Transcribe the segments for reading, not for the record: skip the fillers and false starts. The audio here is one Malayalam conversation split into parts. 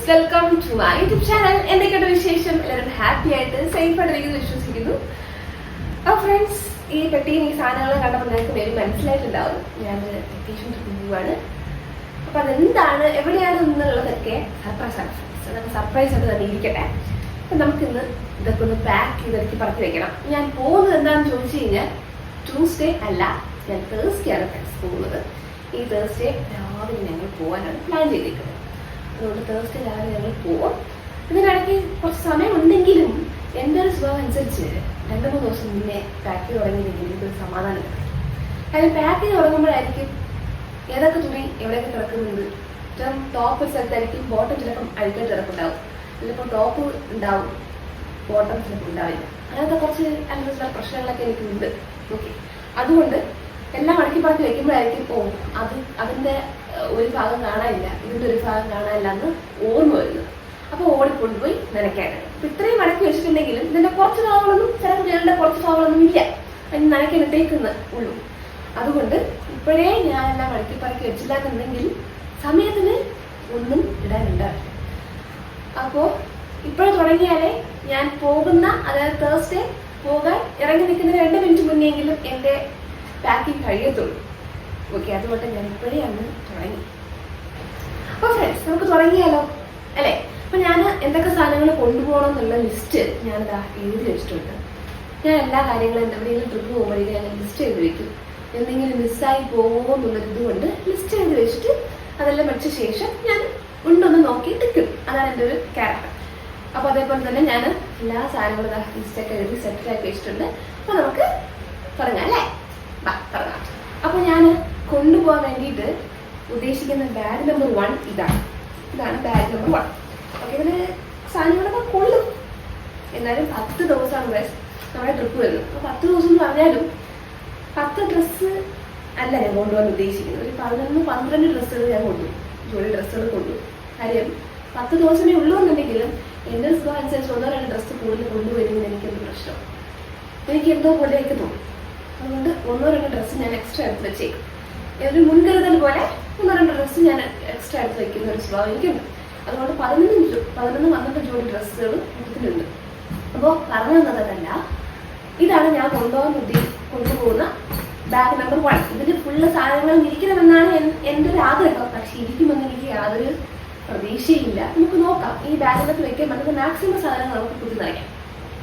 Welcome to my YouTube channel. എന്തൊക്കെയാണ് വിശേഷം? എല്ലാവരും ഹാപ്പി ആയിട്ട് സേഫ് ആയിട്ടിരിക്കുന്നു വിശ്വസിക്കുന്നു. അപ്പോൾ ഫ്രണ്ട്സ്, ഈ പെട്ടിയും ഈ സാധനങ്ങളും കണ്ടപ്പോൾ നിങ്ങൾക്ക് പേര് മനസ്സിലായിട്ടുണ്ടാവും. ഞാൻ വെക്കേഷൻ ട്രിപ്പ് പോവാണ്. അപ്പോൾ അതെന്താണ്, എവിടെയാണ് എന്നുള്ളതൊക്കെ സർപ്രൈസ് ആയിട്ട് തന്നെ ഇരിക്കട്ടെ. അപ്പം നമുക്കിന്ന് ഇതൊക്കെ ഒന്ന് പാക്ക് ചെയ്തെടുത്ത് പറക്കി വെക്കണം. ഞാൻ പോകുന്നത് എന്താണെന്ന് ചോദിച്ചു കഴിഞ്ഞാൽ ട്യൂസ്ഡേ അല്ല, ഞാൻ തേഴ്സ്ഡേ ആണ് ഫ്രണ്ട്സ് പോകുന്നത്. ഈ തേഴ്സ്ഡേ രാവിലെ ഞങ്ങൾ പോകാനാണ് പ്ലാൻ ചെയ്തിരിക്കുന്നത്. അതുകൊണ്ട് തേഴ്സ്ഡേ രാവിലെ ഞങ്ങൾ പോവാം. ഇതിനിടയ്ക്ക് കുറച്ച് സമയം ഉണ്ടെങ്കിലും എൻ്റെ ഒരു സ്വഭാവം അനുസരിച്ച് 2-3 ദിവസം മുന്നേ പാക്ക് ചെയ്ത് തുടങ്ങിയില്ലെങ്കിൽ എനിക്കൊരു സമാധാനം കിട്ടും. കാരണം പാക്ക് ചെയ്ത് തുടങ്ങുമ്പോഴായിരിക്കും ഏതൊക്കെ തുണി എവിടെയൊക്കെ കിടക്കുന്നുണ്ട്. ചിലപ്പം ടോപ്പ് ഒരു സ്ഥലത്തായിരിക്കും, ബോട്ടം ചിലപ്പം അഴുക്കാൻ ചിലപ്പുണ്ടാവും, ചിലപ്പോൾ ടോപ്പ് ഉണ്ടാവും, ബോട്ടം ചിലപ്പോൾ ഉണ്ടാവില്ല. അങ്ങനത്തെ കുറച്ച് അല്ലാത്ത പ്രശ്നങ്ങളൊക്കെ എനിക്കുണ്ട്. ഓക്കെ, അതുകൊണ്ട് എല്ലാം മടക്കി പറക്കി വെക്കുമ്പോഴായിരിക്കും അതിൻ്റെ ഒരു ഭാഗം കാണാനില്ല, ഇതിൻ്റെ ഒരു ഭാഗം കാണാനില്ല എന്ന് ഓർമ്മ വരുന്നത്. അപ്പോൾ ഓടിക്കൊണ്ടുപോയി നനയ്ക്കാനാണ്. അപ്പം ഇത്രയും മടക്കി വെച്ചിട്ടുണ്ടെങ്കിലും ഇതിൻ്റെ കുറച്ച് ഭാഗങ്ങളൊന്നും, ചില കുട്ടികളുടെ കുറച്ച് ഭാഗങ്ങളൊന്നും ഇല്ല, അതിന് നനയ്ക്കാൻ ഇട്ടേക്കുന്ന ഉള്ളൂ. അതുകൊണ്ട് ഇപ്പോഴേ ഞാനെല്ലാം മടക്കി പറക്കി വെച്ചില്ല എന്നുണ്ടെങ്കിൽ സമയത്തിന് ഒന്നും ഇടാനുണ്ടാവില്ല. അപ്പോൾ ഇപ്പോഴും തുടങ്ങിയാലേ ഞാൻ പോകുന്ന, അതായത് തേഴ്സ്ഡേ പോകാൻ ഇറങ്ങി നിൽക്കുന്നതിന് 2 മിനിറ്റ് മുന്നെങ്കിലും എൻ്റെ പാക്കിങ് കഴിയത്തുള്ളൂ. ഓക്കെ, അതുകൊണ്ട് ഞാൻ ഇപ്പോഴേ അന്ന് തുടങ്ങി. അപ്പോൾ ഫ്രണ്ട്സ്, നമുക്ക് തുടങ്ങിയാലോ അല്ലേ? അപ്പം ഞാൻ എന്തൊക്കെ സാധനങ്ങൾ കൊണ്ടുപോകണം എന്നുള്ള ലിസ്റ്റ് ഞാനിതാ എഴുതി വെച്ചിട്ടുണ്ട്. ഞാൻ എല്ലാ കാര്യങ്ങളും എവിടെയെങ്കിലും ട്രിപ്പ് പോകുമ്പോഴേക്കും ഞാൻ ലിസ്റ്റ് ചെയ്ത് വെക്കും. എന്തെങ്കിലും മിസ്സായി പോകുമോ എന്നുള്ളതുകൊണ്ട് ലിസ്റ്റ് ചെയ്ത് വെച്ചിട്ട് അതെല്ലാം വെച്ച ശേഷം ഞാൻ ഉണ്ടൊന്ന് നോക്കി ടിക്കും. അതാണ് എൻ്റെ ഒരു ക്യാരക്ടർ. അപ്പോൾ അതേപോലെ തന്നെ ഞാൻ എല്ലാ സാധനങ്ങളും ലിസ്റ്റൊക്കെ എഴുതി സെറ്റാക്കി വെച്ചിട്ടുണ്ട്. അപ്പോൾ നമുക്ക് തുടങ്ങാം അല്ലേ? തുടങ്ങാം. അപ്പോൾ ഞാൻ കൊണ്ടുപോകാൻ വേണ്ടിയിട്ട് ഉദ്ദേശിക്കുന്ന ബാഗ് നമ്പർ 1 ഇതാണ് ബാഗ് നമ്പർ 1. ഓക്കെ, ഇതിന് സാധനങ്ങളൊക്കെ കൊള്ളും. എന്നാലും 10 ദിവസമാണ് നമ്മുടെ ട്രിപ്പ് വരുന്നത്. അപ്പോൾ 10 ദിവസം എന്ന് പറഞ്ഞാലും 10 ഡ്രസ്സ് അല്ല ഞാൻ കൊണ്ടുപോകാൻ ഉദ്ദേശിക്കുന്നത്. ഒരു 11-12 ഡ്രസ്സുകൾ ഞാൻ കൊണ്ടുപോകും, ജോലി ഡ്രസ്സുകൾ കൊണ്ടുപോകും. കാര്യം 10 ദിവസമേ ഉള്ളൂ എന്നുണ്ടെങ്കിലും എൻ്റെ സ്വഭാവം അനുസരിച്ച് 1-2 ഡ്രസ്സ് കൂടുതൽ കൊണ്ടുവരുമെന്ന് എനിക്കെന്ത് പ്രശ്നം, എനിക്ക് എന്തോ പോലെയൊക്കെ തോന്നും. അതുകൊണ്ട് 1-2 ഡ്രസ്സ് ഞാൻ എക്സ്ട്രാ എടുത്ത് വെച്ചേക്കും. ഒരു മുൻകരുതൽ പോലെ 1-2 ഡ്രസ്സ് ഞാൻ എക്സ്ട്രാ എടുത്ത് വയ്ക്കുന്ന ഒരു സ്വഭാവം എനിക്കുണ്ട്. അതുകൊണ്ട് 11-12 ജോഡി ഡ്രസ്സുകൾ ഇതിലുണ്ട്. അപ്പോൾ പറഞ്ഞു തന്നതല്ല, ഇതാണ് ഞാൻ കൊണ്ടുപോകുന്ന ബാഗ് നമ്പർ 1. ഇതിൽ ഫുള്ള് സാധനങ്ങൾ ഇരിക്കണമെന്നാണ് എൻ്റെ ഒരു ആഗ്രഹം. പക്ഷെ ഇരിക്കുമെന്ന് എനിക്ക് യാതൊരു പ്രതീക്ഷയില്ല. നമുക്ക് നോക്കാം. ഈ ബാഗിനകത്ത് വെക്കാൻ പറ്റുന്ന മാക്സിമം സാധനങ്ങൾ നമുക്ക് കുത്തി നിറയ്ക്കാം.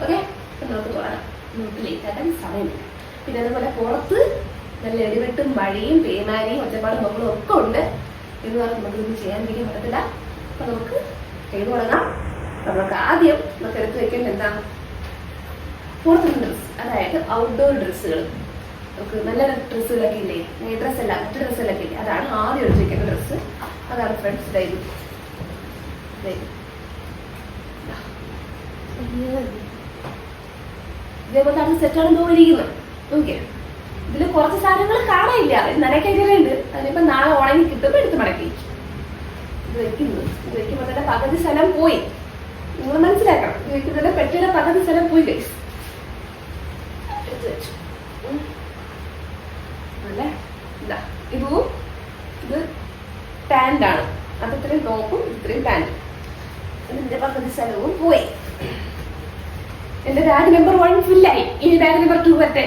ഓക്കെ, അപ്പം നമുക്ക് തുടങ്ങാം. നമുക്ക് ലേറ്റാക്കാൻ സമയമില്ല. പിന്നെ അതുപോലെ പുറത്ത് നല്ല ഇടിവെട്ടും മഴയും പേമാരിയും ഒറ്റപ്പാടും മക്കളും ഒക്കെ ഉണ്ട് എന്ന് പറഞ്ഞാൽ നമുക്കിതൊന്നും ചെയ്യാതിരിക്കാൻ പറ്റത്തില്ല. അപ്പം നമുക്ക് ചെയ്തു തുടങ്ങാം. നമുക്ക് ആദ്യം നമുക്ക് എടുത്ത് വെക്കേണ്ടത് എന്താണ്? പുറത്തുള്ള ഡ്രസ്സ്, അതായത് ഔട്ട്ഡോർ ഡ്രസ്സുകൾ. നമുക്ക് നല്ല ഡ്രസ്സുകളൊക്കെ ഇല്ലേ, ഡ്രസ്സല്ല മറ്റു ഡ്രസ്സുകളൊക്കെ ഇല്ലേ, അതാണ് ആദ്യം എടുത്ത് വെക്കേണ്ട ഡ്രസ്സ്. അതാണ് ഫ്രണ്ട്സ് ഇതേപോലെ അത് സെറ്റാണ് തോന്നിയിരിക്കുന്നത്. ഓക്കെ, ഇതിൽ കുറച്ച് സാധനങ്ങൾ കാണാനില്ല, നനയ്ക്കൊക്കെ ഉണ്ട്. അതിനിപ്പോ നാളെ ഉണങ്ങി കിട്ടുമ്പോൾ എടുത്ത് മടക്കി ഇത് വെക്കുമ്പോൾ തന്നെ പകുതി സ്ഥലം പോയി. നിങ്ങൾ മനസ്സിലാക്കണം, ഇത് വെക്കുന്നതിന്റെ പെട്ടിയുടെ പകുതി സ്ഥലം പോയി ഗൈസ്. എടുത്ത് വെച്ചു അല്ലേ? ഇത് പാൻ്റാണ്. അത് ഇത്രയും ടോപ്പും ഇത്രയും പാൻറ്റും, ഇതിന്റെ പകുതി സ്ഥലവും പോയി. എന്റെ ബാഗ് നമ്പർ 1 ഫുല്ലായി. ഇനി ബാഗ് നമ്പർ 2 വരട്ടെ.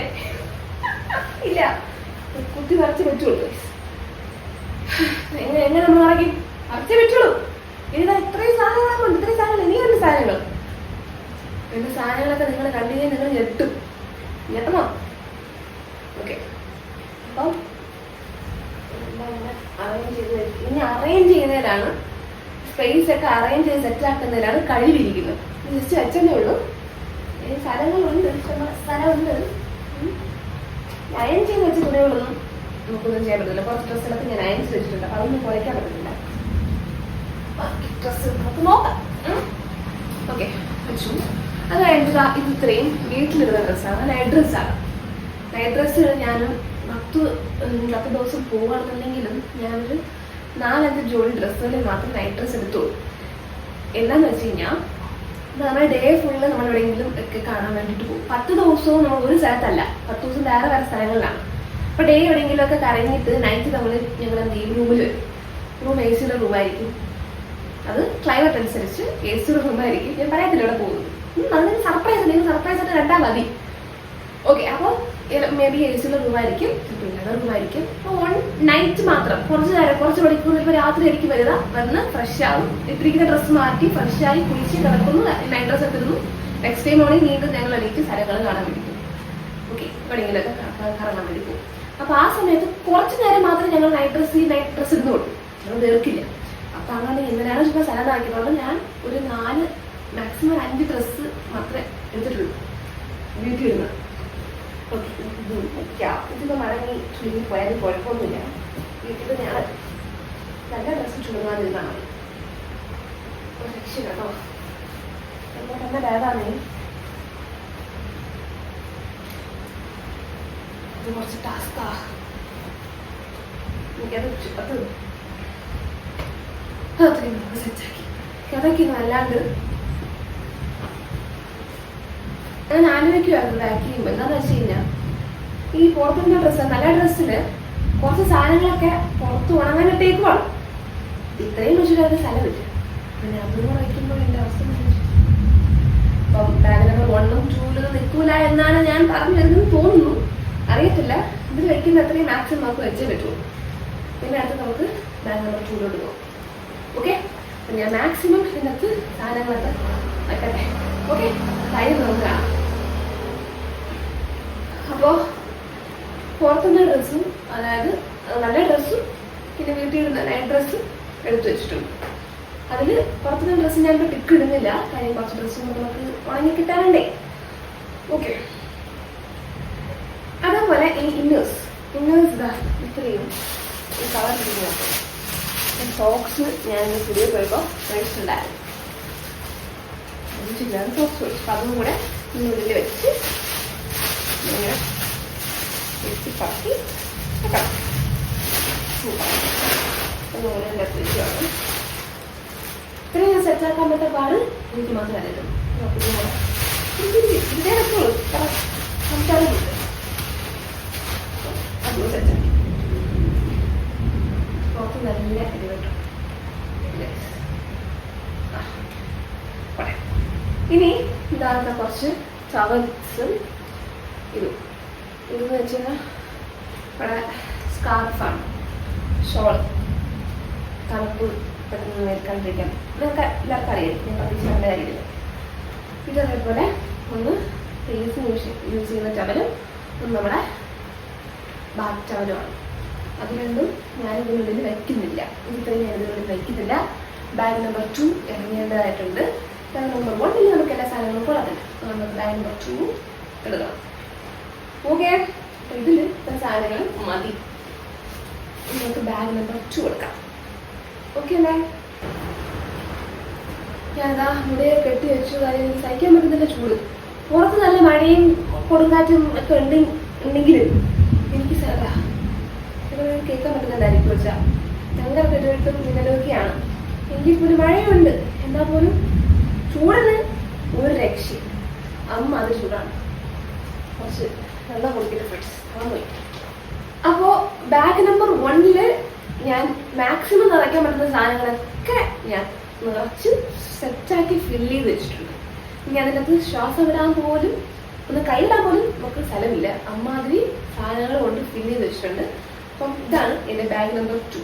ഇല്ല, കുത്തി നിറച്ച് വെച്ചോളൂ. എങ്ങനെ നമ്മൾ നിറച്ച് വെച്ചോളൂ. ഇതാ ഇത്രയും സാധനങ്ങളൊക്കെ ഉണ്ട്. ഇത്രയും സാധനങ്ങൾ, ഇനി രണ്ട് സാധനങ്ങൾ. എന്റെ സാധനങ്ങളൊക്കെ നിങ്ങൾ കണ്ടുകഴിഞ്ഞാൽ നിങ്ങൾ ഞെട്ടണോ? ഓക്കെ, അപ്പം ഇനി അറേഞ്ച് ചെയ്യുന്നതിലാണ്, സ്പേസ് ഒക്കെ അറേഞ്ച് ചെയ്ത് സെറ്റാക്കുന്നതിലാണ് കഴിവിരിക്കുന്നത്. ജസ്റ്റ് വെച്ചതേ ഉള്ളൂ. സ്ഥലങ്ങളുണ്ട്, സ്ഥലമുണ്ട്. അയൺ ചെയ്ത് വെച്ച തുണികളൊന്നും നമുക്കൊന്നും ചെയ്യാൻ പറ്റില്ല. കുറച്ച് ഡ്രസ്സുകളൊക്കെ ഞാൻ അയൺ ചെയ്ത് വെച്ചിട്ടുണ്ട്. അപ്പം അതൊന്നും കുറയ്ക്കാൻ പറ്റത്തില്ല. ബാക്കി ഡ്രസ്സ് നമുക്ക് നോക്കാം. ഓക്കെ, വെച്ചു. അത് കഴിഞ്ഞിട്ട് ഇത് ഇത്രയും വീട്ടിലിടുന്ന ഡ്രസ്സാണ്, നൈറ്റ് ഡ്രസ്സാണ്. നൈറ്റ് ഡ്രസ്സുകൾ ഞാൻ 10 ദിവസം പോകുകയാണെന്നുണ്ടെങ്കിലും ഞാനൊരു 4-5 ജോഡി ഡ്രസ്സുകളിൽ മാത്രം നൈറ്റ് ഡ്രസ്സ് എടുത്തോളൂ. എന്താന്ന് വെച്ച് കഴിഞ്ഞാൽ നമ്മുടെ ഡേ ഫുള്ള് നമ്മൾ എവിടെയെങ്കിലും ഒക്കെ കാണാൻ വേണ്ടിയിട്ട് പോകും. 10 ദിവസവും നമ്മൾ ഒരു സ്ഥലത്തല്ല, 10 ദിവസം വേറെ വേറെ സ്ഥലങ്ങളിലാണ്. അപ്പോൾ ഡേ എവിടെയെങ്കിലും ഒക്കെ കറങ്ങിയിട്ട് നൈറ്റ് ഞങ്ങൾ എന്ത് ചെയ്യും, റൂമിൽ വരും. Room AC റൂമായിരിക്കും. അത് അത് ക്ലൈമറ്റ് അനുസരിച്ച് AC റൂമായിരിക്കും. ഞാൻ പറയത്തില്ല ഇവിടെ പോകുന്നത്, അതിന് സർപ്രൈസ്, നിങ്ങൾ സർപ്രൈസ് ആയിട്ട് കണ്ടാൽ മതി. ഓക്കെ, അപ്പോൾ മേ ബി AC റൂമായിരിക്കും, പിള്ളേരുടെ റൂമായിരിക്കും. അപ്പോൾ 1 നൈറ്റ് മാത്രം, കുറച്ച് നേരം, കുറച്ച് മണിക്കൂർ, ഇപ്പോൾ രാത്രി ആയിരിക്കും വന്ന് ഫ്രഷ് ആവും, ഇട്ടിരിക്കുന്ന ഡ്രസ്സ് മാറ്റി ഫ്രഷായി കുളിച്ച് കിടക്കുന്നു, നൈറ്റ് ഡ്രസ്സ് എടുത്തിരുന്നു. നെക്സ്റ്റ് ടൈം മോർണിംഗ് വീണ്ടും ഞങ്ങൾ എനിക്ക് സ്ഥലങ്ങൾ കാണാൻ വേണ്ടി പോകും. ഓക്കെ, എവിടെയെങ്കിലൊക്കെ കറങ്ങാൻ വേണ്ടി പോകും. അപ്പോൾ ആ സമയത്ത് കുറച്ച് നേരം മാത്രമേ ഞങ്ങൾ നൈറ്റ് ഡ്രസ്സ് ഇടുന്നുള്ളൂ, ഞങ്ങൾ തീർക്കില്ല. അപ്പം അങ്ങനെ ഇന്നലെയാണ് ചുമ്മാ സ്ഥലം ആക്കിയതുകൊണ്ട് ഞാൻ ഒരു 4 മാക്സിമം 5 ഡ്രസ്സ് മാത്രമേ എടുത്തിട്ടുള്ളൂ വീട്ടിൽ ഇടുന്നത്. ഓക്കെ, ഇതിപ്പോൾ മടങ്ങി ചുരുങ്ങി പോയാലും കുഴപ്പമൊന്നുമില്ല. വീട്ടിൽ ഞാൻ നല്ല ഡ്രസ്സ് ചുരുങ്ങാതിരുന്നാൽ മതി. ഒരു രക്ഷ കേട്ടോ. എന്താ തന്നെ ബാഗാണ് ഇത്, കുറച്ച് ടാസ്കാ. എനിക്കത് അത്രയും നമുക്ക് സെറ്റാക്കി കിതയ്ക്കുന്നു. അല്ലാണ്ട് ഞാൻ ആലോചിക്കുമായിരുന്നു ബാക്ക് ചെയ്യുമ്പോൾ എന്താണെന്ന് വെച്ച് കഴിഞ്ഞാൽ, ഈ പുറത്തുള്ള ഡ്രസ്സ്, നല്ല ഡ്രസ്സിൽ കുറച്ച് സാധനങ്ങളൊക്കെ പുറത്ത് ഉണങ്ങാനിട്ടേക്കുവാണ്. ഇത്രയും വെച്ചിട്ട് സ്ഥലമില്ല. പിന്നെ അതൊന്നും വയ്ക്കുമ്പോൾ എൻ്റെ അവസ്ഥ അപ്പം ബാഗ് നമ്പർ 1ഉം 2 നിൽക്കൂല എന്നാണ് ഞാൻ പറഞ്ഞു വരുന്നത് തോന്നുന്നു, അറിയത്തില്ല. ഇതിൽ വയ്ക്കുന്ന അത്രയും മാക്സിമം നമുക്ക് വെച്ചേ പറ്റുള്ളൂ. പിന്നെ അടുത്ത് നമുക്ക് ബാഗ് നമ്പർ 2 പോകും. ഓക്കെ, അപ്പം ഞാൻ മാക്സിമം ഇതിനകത്ത് സാധനങ്ങളൊക്കെ വെക്കട്ടെ. ഓക്കെ, കാര്യം നമുക്ക് കാണാം. അപ്പോൾ പുറത്തുനിന്ന ഡ്രസ്സും, അതായത് നല്ല ഡ്രസ്സും പിന്നെ വീട്ടിൽ ഇടുന്ന നൈറ്റ് ഡ്രസ്സും എടുത്തു വെച്ചിട്ടുണ്ട്. അതിൽ പുറത്തുനിന്ന ഡ്രസ്സ് ഞാനിപ്പോൾ ടിക്ക് ഇടുന്നില്ല, കാര്യം കുറച്ച് ഡ്രസ്സും നമുക്ക് ഉണങ്ങി കിട്ടാറുണ്ടേ. ഓക്കെ, അതേപോലെ ഈ ഇന്നേഴ്സ് ഇത്രയും കളർ ഇടുന്നത്. സോക്സ് ഞാൻ പുതിയ പോയപ്പോൾ മേടിച്ചിട്ടുണ്ടായിരുന്നു, സോക്സ് മേടിച്ചു. അപ്പം അതും കൂടെ ഉള്ളിൽ വെച്ച് ഇങ്ങനെ വെച്ച് പറ്റി വെക്കണം. അതുപോലെ എൻ്റെ അത്യാവശ്യമാണ്. ഇത്രയും ഞാൻ സെറ്റാക്കാൻ പറ്റാത്ത പാട് എനിക്ക് മാത്രമേ അറിയുള്ളൂ. ഇതിനെ വെച്ചോളൂ, സംസാരം അതും സെറ്റാക്കി പുറത്ത് നല്ല ഇത് കേട്ടോ. ഇനി ഇതാകുന്ന കുറച്ച് ടവൽസും ഇതെന്ന് വെച്ചാൽ ഇവിടെ സ്കാർഫാണ്, ഷോള്, തണുപ്പ് പെട്ടെന്ന് മേൽക്കാണ്ടിരിക്കാൻ നിങ്ങൾക്ക് എല്ലാവർക്കും അറിയാം, ഞാൻ പ്രത്യേകിച്ച് നല്ല കാര്യമില്ല. ഇതേപോലെ ഒന്ന് ഫേസ് യൂസ് ചെയ്യുന്ന ടവലും ഒന്ന് നമ്മുടെ ബാത്ത് ടവലുമാണ്. അത് രണ്ടും ഞാൻ ഇതിനുള്ളിൽ വയ്ക്കുന്നില്ല, ഇത്രയും ഞാൻ ഇതിനുള്ളിൽ വയ്ക്കുന്നില്ല. ബാഗ് നമ്പർ 2 ഇറങ്ങേണ്ടതായിട്ടുണ്ട്. ബാഗ് നമ്പർ 1 നമുക്ക് എല്ലാ സാധനങ്ങളും കൊള്ളത്തില്ല, നമുക്ക് ബാഗ് നമ്പർ 2 എടുക്കണം. ഓക്കെ, ഇതിൽ ഇത്ര സാധനങ്ങൾ മതി. നമുക്ക് ബാഗ് നമ്പർ 2 എടുക്കാം. ഓക്കെ അല്ലേ? ഞാനതാ ഇവിടെ കെട്ടി വെച്ചു, കാര്യം സഹിക്കാൻ പറ്റുന്നില്ല ചൂട്. പുറത്ത് നല്ല മഴയും കൊടുങ്കാറ്റും ഒക്കെ ഉണ്ടെങ്കിലും എനിക്ക് കേൾക്കാൻ പറ്റുന്നുണ്ടായിരിക്കും വെച്ചാൽ ഞങ്ങളുടെ കെട്ടിടത്തും മിന്നലൊക്കെയാണ്. എങ്കിൽ പോലും മഴയുണ്ട്, എന്നാൽ പോലും ചൂടിന് ഒരു രക്ഷ. അമ്മ അത് ചൂടാണ്. കുറച്ച് വെള്ളം കുടിക്കുന്ന ഫ്രണ്ട്സ് അമ്മ പോയി. അപ്പോൾ ബാഗ് നമ്പർ 1 ഞാൻ മാക്സിമം നിറയ്ക്കാൻ പറ്റുന്ന സാധനങ്ങളൊക്കെ ഞാൻ നിറച്ച് സെറ്റാക്കി ഫില്ല് ചെയ്ത് വെച്ചിട്ടുണ്ട്. ഇനി അതിനകത്ത് ശ്വാസം വിടാൻ പോലും ഒന്ന് കൈയിടാൻ പോലും നമുക്ക് സ്ഥലമില്ല, അമ്മാതിരി സാധനങ്ങൾ കൊണ്ട് ഫില്ല് ചെയ്ത് വെച്ചിട്ടുണ്ട്. അപ്പം ഇതാണ് എൻ്റെ ബാഗ് നമ്പർ 2.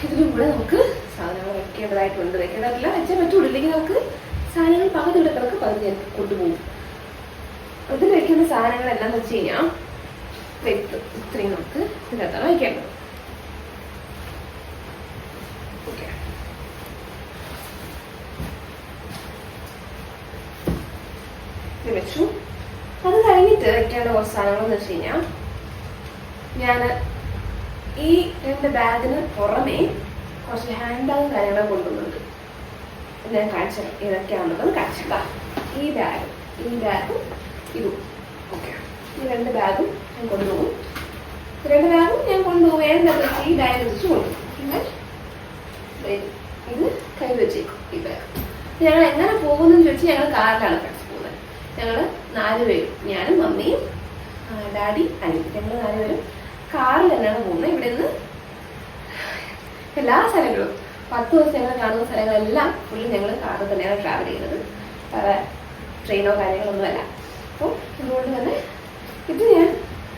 ഇതിലും കൂടെ നമുക്ക് സാധനങ്ങൾ വെക്കേണ്ടതായിട്ടുണ്ട്. വെക്കേണ്ടതില്ല, വെച്ചാൽ പറ്റുള്ളൂ, ഇല്ലെങ്കിൽ നമുക്ക് സാധനങ്ങൾ പകുതി ഇവിടെ കിടക്ക് പകുതി കൊണ്ടുപോകും. അതിൽ വെക്കുന്ന സാധനങ്ങളെല്ലാം വെച്ച് കഴിഞ്ഞാൽ ഇത്രയും നമുക്ക് ഇതിനകത്താണ് വയ്ക്കേണ്ടത്. ഓക്കെ, ഇത് വെച്ചു. അത് കഴിഞ്ഞിട്ട് വെക്കേണ്ട കുറച്ച് സാധനങ്ങളെന്ന് വെച്ച് കഴിഞ്ഞാൽ, ഞാൻ ഈ 2 ബാഗിന് പുറമേ കുറച്ച് ഹാൻഡ് ബാഗും കാര്യങ്ങളും കൊണ്ടുവന്നുണ്ട്. ഞാൻ കാണിച്ചാൽ ഏതൊക്കെയാണെന്നുള്ളത് കാണിച്ചാൽ, ഈ ബാഗും ഇതും. ഓക്കെ, ഈ 2 ബാഗും ഞാൻ കൊണ്ടുപോകും. 2 ബാഗും ഞാൻ കൊണ്ടുപോകും. ഏതെങ്കിലും ഈ ബാഗ് വെച്ച് കൊണ്ടുപോകും. പിന്നെ ഇത് കൈ വെച്ചേക്കും. ഈ ബാഗ് ഞങ്ങൾ എങ്ങനെ പോകുന്നതെന്ന് ചോദിച്ചാൽ ഞങ്ങൾ കാറിലാണ് ഫ്രണ്ട്സ് പോകുന്നത്. ഞങ്ങൾ 4 പേരും, ഞാനും മമ്മിയും ഡാഡി അനിയത്തി, ഞങ്ങൾ 4 പേരും കാറിൽ തന്നെയാണ് പോകുന്നത്. ഇവിടെ നിന്ന് എല്ലാ സ്ഥലങ്ങളും 10 ദിവസം ഞങ്ങൾ കാണുന്ന സ്ഥലങ്ങളെല്ലാം ഫുള്ള് ഞങ്ങൾ കാറിൽ തന്നെയാണ് ട്രാവൽ ചെയ്യുന്നത്, ട്രെയിനോ കാര്യങ്ങളൊന്നുമല്ല. അപ്പോൾ അതുകൊണ്ട് തന്നെ ഇത് ഞാൻ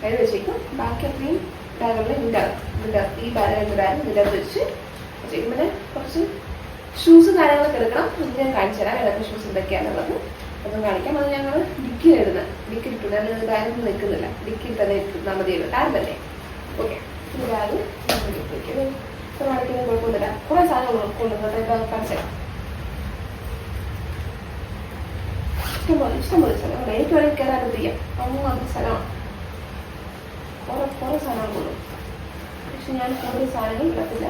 കയ്യിൽ വെച്ചേക്കും. ബാക്കി അത്രയും ബാഗുകളിൽ ഇതിൻ്റെ ഈ ബാഗ് ഇതിൻ്റെ അകത്ത് വെച്ച് വെച്ചേക്കും. പിന്നെ കുറച്ച് ഷൂസ് കാര്യങ്ങളൊക്കെ എടുക്കണം. ഇത് ഞാൻ കാണിച്ചു തരാം ഏതൊക്കെ ഷൂസ് എന്തൊക്കെയാണെന്നുള്ളത്. അതും കാണിക്കാം. അത് ഞങ്ങൾ ഡിക്കിയിലിടുന്നത്, ഡിക്കി ഇട്ടു. ഞാനത് ബാഗൊന്നും നിൽക്കുന്നില്ല, ഡിക്കിയിൽ തന്നെ ഇട്ടാൽ മതിയല്ലോ, കാറിലല്ലേ. ഓക്കെ, ഈ ബാഗ് വയ്ക്കുന്നത് കാണിക്കുന്നത് കുഴപ്പമൊന്നുമില്ല. കുറേ സാധനങ്ങൾ കൊണ്ടുവന്നിട്ട് കാണിച്ചു തരാം. ഇഷ്ടംപോലെ സ്ഥലം എനിക്ക് വേണമെങ്കിൽ കയറാൻ ചെയ്യാം. അങ്ങ് സ്ഥലമാണ്, കുറേ സാധനങ്ങൾ കൊള്ളും. പക്ഷെ ഞാൻ കൂടുതൽ സാധനങ്ങൾ ഇടത്തില്ല,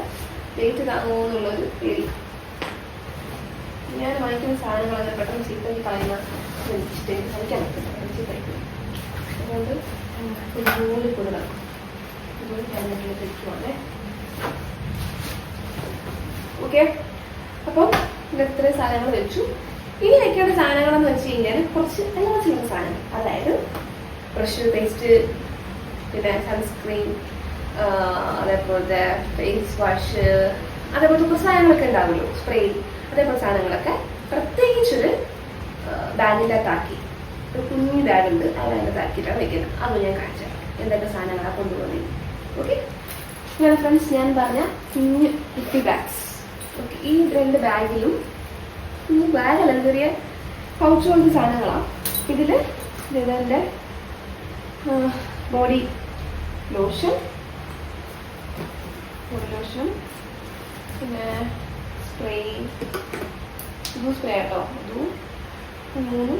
വെയിറ്റ് താങ്ങുമോ എന്നുള്ളൊരു പേടി. ഞാൻ വാങ്ങിക്കുന്ന സാധനങ്ങൾ അങ്ങനെ പെട്ടെന്ന് ചീത്തയിൽ കളയുന്ന വെച്ചിട്ട് കഴിക്കാൻ പറ്റില്ല, ചീത്തയ്ക്കും. അതുകൊണ്ട് ഇതുപോലെ കൊടുക്കണം. ഇതുപോലെ ക്യാബിനറ്റിൽ വെക്കുവാണേ. ഓക്കെ, അപ്പം ഇത്രയും സാധനങ്ങൾ വെച്ചു. ഇനി വെക്കേണ്ട സാധനങ്ങളെന്ന് വെച്ച് കഴിഞ്ഞാൽ കുറച്ച് എല്ലാ ചെയ്യുന്ന സാധനങ്ങൾ, അതായത് ബ്രഷ്, പേസ്റ്റ്, പിന്നെ സൺസ്ക്രീൻ, അതേപോലത്തെ ഫേസ് വാഷ്, അതേപോലത്തെ കുറച്ച് സാധനങ്ങളൊക്കെ ഉണ്ടാവുമല്ലോ, സ്പ്രേ, അതേപോലെ സാധനങ്ങളൊക്കെ പ്രത്യേകിച്ചൊരു ബാഗിൻ്റെ അകത്താക്കി, ഒരു കുഞ്ഞു ബാഗുണ്ട്, ആ ബാഗിൻ്റെ ആക്കിയിട്ടാണ് വെക്കുന്നത്. അത് ഞാൻ കാണിച്ചു തരാം എന്തൊക്കെ സാധനങ്ങളാണ് കൊണ്ടുപോകുന്നത്. ഓക്കെ, ഞാൻ ഫ്രണ്ട്സ് ഞാൻ പറഞ്ഞ കുഞ്ഞ് 50 ബാഗ്സ്. ഓക്കെ, ഈ 2 ബാഗിലും കുഞ്ഞു ബാഗല്ല, ചെറിയ പൗച്ച് പോലത്തെ സാധനങ്ങളാണ്. ഇതിൽ ഇതിൻ്റെ ബോഡി ലോഷൻ, പിന്നെ സ്പ്രേ, ഇതും സ്പ്രേ ആട്ടോ, ഇതും 3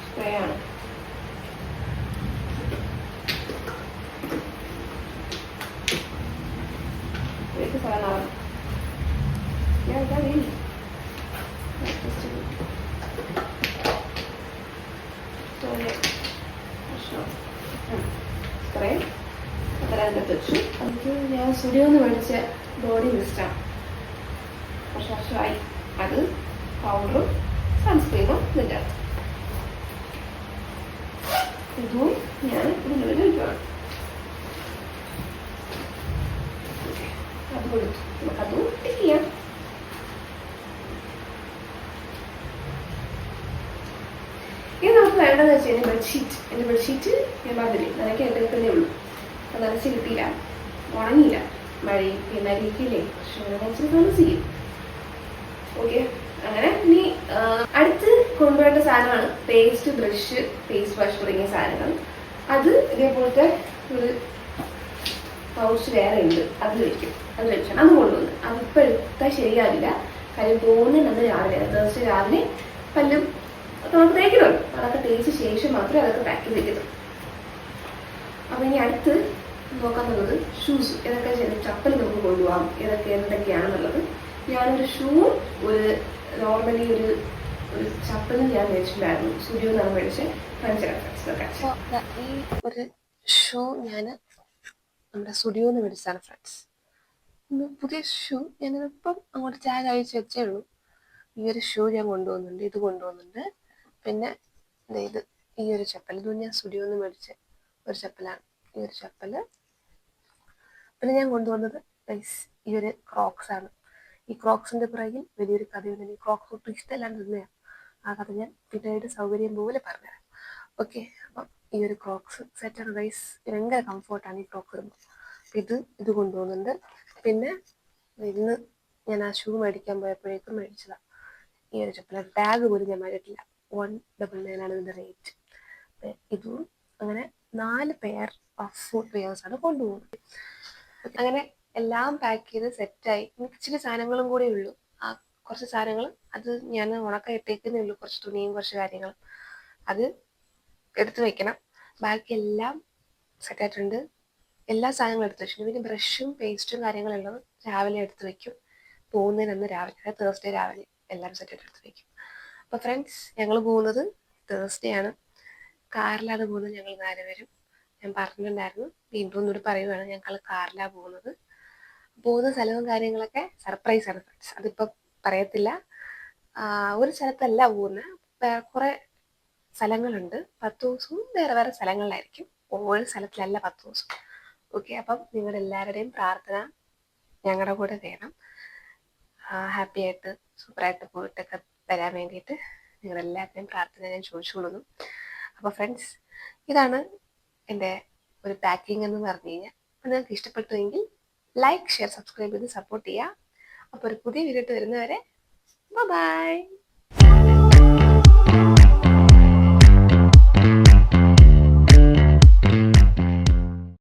സ്പ്രേ ആണ്. സ്ഥലങ്ങളാണ് ഞാൻ ഇതാ വീ സ്പ്രേ അത്ര അതിൻ്റെ വെച്ചു. അത് ഞാൻ സ്റ്റുഡിയോന്ന് മേടിച്ച ബോഡി മിസ്റ്റാണ്, കുറച്ച് വർഷമായി. അത് പൗഡറും സൺസ്ക്രീനും ഇതിൻ്റെ ഇതും ഞാൻ ഇതിൻ്റെ വയ്ക്കുവാണ്. അത് കൊടുത്തു, നമുക്കതും ടിക്ക് ചെയ്യാം. ഇനി നമുക്ക് വേണ്ടതെന്ന് വെച്ച് കഴിഞ്ഞാൽ ബെഡ്ഷീറ്റ്. എൻ്റെ ബെഡ്ഷീറ്റ് ഞാൻ പറഞ്ഞില്ലേ നനയ്ക്ക് എടുക്കത്തേ ഉള്ളൂ, അത് നനച്ച് കിട്ടിയില്ല, ഉണങ്ങിയില്ല, മഴയും പിന്നെ അരിക്കില്ലേ, പക്ഷെ നനച്ചിട്ട് താമസിക്കും. ഓക്കെ, അങ്ങനെ ഇനി അടുത്ത് കൊണ്ടുവേണ്ട സാധനമാണ് പേസ്റ്റ്, ബ്രഷ്, ഫേസ് വാഷ് തുടങ്ങിയ സാധനങ്ങൾ. അത് ഇതേപോലത്തെ ഒരു പൗച്ച് വേറെ ഉണ്ട്, അത് വെക്കും. അത് വെച്ചാണ് അത് കൊണ്ടുവന്ന്. അതിപ്പോൾ എടുത്താൽ ശരിയാവില്ല, കാര്യം പോകുന്നതിന് രാവിലെ, ദിവസം രാവിലെ പല്ലും നമുക്ക് തേക്കണമല്ലോ, അതൊക്കെ തേച്ച ശേഷം മാത്രമേ അതൊക്കെ പാക്ക് ചെയ്ത് വെക്കുന്നു. അപ്പം ഇനി അടുത്ത് നോക്കാന്നുള്ളത് ഷൂസ്. ഏതൊക്കെ ചപ്പൽ നമുക്ക് കൊണ്ടുപോകാം, ഏതൊക്കെ എന്തൊക്കെയാണെന്നുള്ളത്. ഞാനൊരു ഷൂവും ഒരു നോർമലി ഒരു ചപ്പലും ഞാൻ മേടിച്ചിട്ടുണ്ടായിരുന്നു, സ്റ്റുഡിയോ നിന്നാണ് മേടിച്ച് കാണിച്ചു. ഈ ഒരു ഷൂ ഞാൻ നമ്മുടെ സ്റ്റുഡിയോന്ന് മേടിച്ചതാണ് ഫ്രണ്ട്സ്. പുതിയ ഷൂ ഞാനിതിപ്പം അങ്ങോട്ട് ടാഗ് അയച്ച് വെച്ചേ ഉള്ളൂ. ഈ ഒരു ഷൂ ഞാൻ കൊണ്ടുപോകുന്നുണ്ട്, ഇത് കൊണ്ടുപോകുന്നുണ്ട്. പിന്നെ ഇത് ഈ ഒരു ചപ്പൽ, ഇതും ഞാൻ സ്റ്റുഡിയോന്ന് മേടിച്ച ഒരു ചപ്പലാണ്. ഈ ഒരു ചപ്പല്. പിന്നെ ഞാൻ കൊണ്ടുവന്നത് ഈ ഒരു ക്രോക്സ് ആണ്. ഈ ക്രോക്സിന്റെ പുറകിൽ വലിയൊരു കഥയുണ്ട്. ഈ ക്രോക്സ് ഒട്ടും ഇഷ്ടമല്ലാണ്ട് തന്നെയാണ്. ആ കഥ ഞാൻ പിന്നീട് സൗകര്യം പോലെ പറഞ്ഞുതരാം. ഓക്കെ, അപ്പം ഈ ഒരു ക്രോക്സ് സെറ്റാണ് ഗൈസ്. ഭയങ്കര കംഫോർട്ടാണ് ഈ ക്രോക്സ് ഇടുമ്പോൾ. ഇത് കൊണ്ടുപോകുന്നുണ്ട്. പിന്നെ ഇന്ന് ഞാൻ ആ ഷൂ മേടിക്കാൻ പോയപ്പോഴേക്കും മേടിച്ചതാണ് ഈ ഒരു ചപ്പല. ടാഗ് പോലും ഞാൻ മേടിച്ചിട്ടില്ല, 199 ആണ് ഇതിൻ്റെ റേറ്റ്. ഇതും അങ്ങനെ 4 പെയർ ഓഫ് ഫുഡ് വെയേഴ്സാണ് കൊണ്ടുപോകുന്നത്. അങ്ങനെ എല്ലാം പാക്ക് ചെയ്ത് സെറ്റായി. എനിക്ക് ഇച്ചിരി സാധനങ്ങളും കൂടെ ഉള്ളൂ, ആ കുറച്ച് സാധനങ്ങൾ അത് ഞാൻ ഉണക്കം ഇട്ടേക്കുന്നേ ഉള്ളൂ, കുറച്ച് തുണിയും കുറച്ച് കാര്യങ്ങളും അത് എടുത്ത് വെക്കണം. ബാക്കി എല്ലാം സെറ്റായിട്ടുണ്ട്, എല്ലാ സാധനങ്ങളും എടുത്ത് വെച്ചിട്ടുണ്ട്. പിന്നെ ബ്രഷും പേസ്റ്റും കാര്യങ്ങളുള്ളത് രാവിലെ എടുത്ത് വെക്കും, പോകുന്നതിനന്ന് രാവിലെ, അതായത് തേഴ്സ്ഡേ രാവിലെ എല്ലാം സെറ്റായിട്ട് എടുത്ത് വെക്കും. അപ്പോൾ ഫ്രണ്ട്സ്, ഞങ്ങൾ പോകുന്നത് തേഴ്സ്ഡേ ആണ്, കാറിലാണ് പോകുന്നത്. ഞങ്ങൾ 4 പേരും, ഞാൻ പറഞ്ഞിട്ടുണ്ടായിരുന്നു, വീണ്ടും ഒന്നുകൂടി പറയുകയാണ്, ഞങ്ങൾ കാറിലാണ് പോകുന്നത്. പോകുന്ന സ്ഥലവും കാര്യങ്ങളൊക്കെ സർപ്രൈസാണ് ഫ്രണ്ട്സ്, അതിപ്പോൾ പറയത്തില്ല. ഒരു സ്ഥലത്തല്ല പോകുന്നത്, കുറേ സ്ഥലങ്ങളുണ്ട്. 10 ദിവസവും വേറെ വേറെ സ്ഥലങ്ങളിലായിരിക്കും, ഓരോ സ്ഥലത്തിലല്ല 10 ദിവസം. ഓക്കെ, അപ്പം നിങ്ങളുടെ എല്ലാവരുടെയും പ്രാർത്ഥന ഞങ്ങളുടെ കൂടെ വേണം. ഹാപ്പി ആയിട്ട് സൂപ്പറായിട്ട് പോയിട്ടൊക്കെ വരാൻ വേണ്ടിയിട്ട് നിങ്ങളെല്ലാവരുടെയും പ്രാർത്ഥന ഞാൻ ചോദിച്ചുകൊള്ളുന്നു. അപ്പോൾ ഫ്രണ്ട്സ്, ഇതാണ് എൻ്റെ ഒരു പാക്കിംഗ് എന്ന് പറഞ്ഞു കഴിഞ്ഞാൽ. അപ്പോൾ നിങ്ങൾക്ക് ഇഷ്ടപ്പെട്ടുവെങ്കിൽ ലൈക്ക്, ഷെയർ, സബ്സ്ക്രൈബ് ചെയ്ത് സപ്പോർട്ട് ചെയ്യുക. അപ്പോൾ ഒരു പുതിയ വീഡിയോ വരുന്നവരെ ബൈ.